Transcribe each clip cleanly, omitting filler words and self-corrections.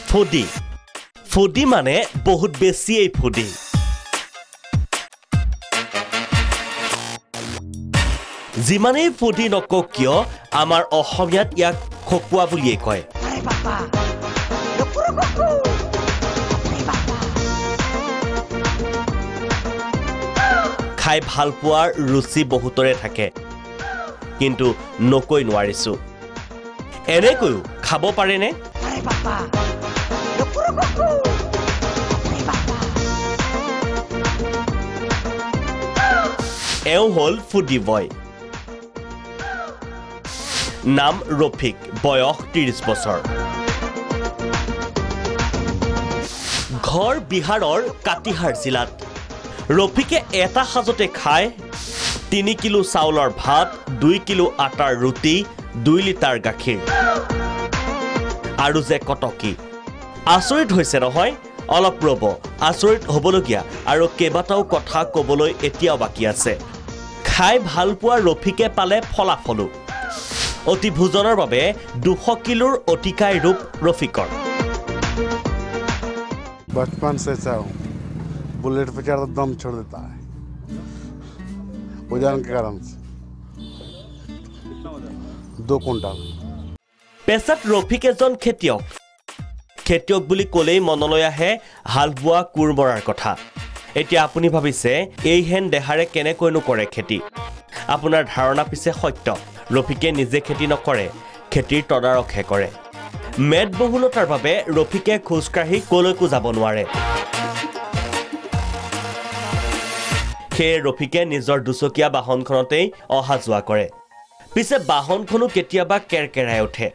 foodie foodie মানে বহুত বেছি এই ফুডি যিমানেই ফুডি নকক কিয় আমাৰ অসমীয়াত ইয়াক খকুৱা বুলিয়ে কয় খাই ভাল পোৱাৰ ৰুচি বহুতৰে থাকে কিন্তু নকৈ নোৱাৰিছো এনেকৈও খাব পাৰেনে এও হল ফুডি বয় নাম ৰফিক বয়স 30 বছৰ ঘৰ বিহাৰৰ কাটিহাৰ জিলাত ৰফিকে এটা সাজতে খায় 3 কিলো চাউলৰ ভাত 2 কিলো আটাৰ ৰুটি 2 লিটাৰ গাখীৰ আৰু যে কটকি আচৰিত হৈছে নহয় অলপ ৰব আচৰিত হ'বলগীয়া আৰু কেইবাটাও কথা ক'বলৈ এতিয়াও বাকি আছে খাই ভাল পোৱা ৰফিকে পালে ফলাফলো অতি ভোজনৰ বাবে 200 কিলোৰ অতিকায় ৰূপ ৰফিকৰ बचपन से चाहो बुलेट पे चढ़ता दम छोड़ देता है वजन के कारण से 2 कुंटल পেছাত ৰফিক এজন খেতিয়ক বুলি ক'লেই মনলৈ আহে হাল বোৱা কুৰ মৰাৰ কথা এতিয়া আপুনি ভাবিছে এই হেন দেহাৰে কেনেকৈনো কৰে খেতি আপোনাৰ ধাৰণা পিছে সত্য ৰফিকে নিজে খেতি নকৰে খেতিৰ তদাৰকহে কৰে মেদ বহুলতাৰ বাবে ৰফিকে খোজকাঢ়ি কলৈকো যাব নোৱাৰে সেয়ে ৰফিকে নিজৰ দুচকীয়া বাহনখনতেই অহা যোৱা কৰে পিছে বাহনখনো কেতিয়াবা কেৰকেৰাই উঠে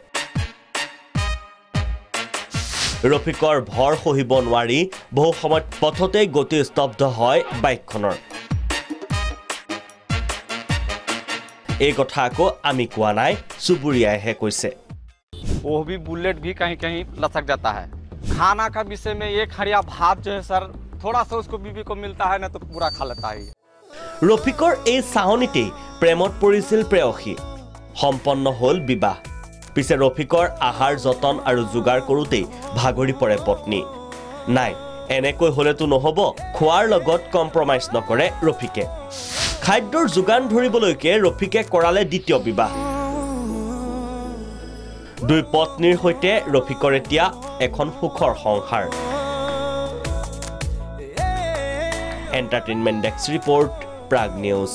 ৰফিকৰ ভৰ সহিব নোৱাৰি বহু সময়ত পথতে গতি স্তব্ধ হয় বাইকখনৰ এই কথা আকৌ আমি কোৱা নাই চুবুৰীয়াইহে কৈছে वो भी बुलेट भी कहीं कहीं लसक जाता है खाना का विषय में एक हरिया भात जो है सर थोड़ा सा उसको बीबी को मिलता है ना तो पूरा खा लेता है ৰফিকৰ এই চাহনিতেই প্ৰেমত পৰিছিল প্ৰেয়সী সম্পন্ন হল বিবাহ পিছে ৰফিকৰ আহাৰ যতন আৰু যোগাৰ কৰোতেই ভাগৰি পৰে পত্নী নাই এনেকৈ হলেতো নহব খোৱাৰ লগত কম্প্ৰমাইজ নকৰে ৰফিকে খাদ্যৰ যোগান ধৰিবলৈকে ৰফিকে কৰালে দ্বিতীয় বিবাহ দুই পত্নীৰ সৈতে ৰফিকৰ এতিয়া এখন সুখৰ সংসাৰ entertainment desk report Prag news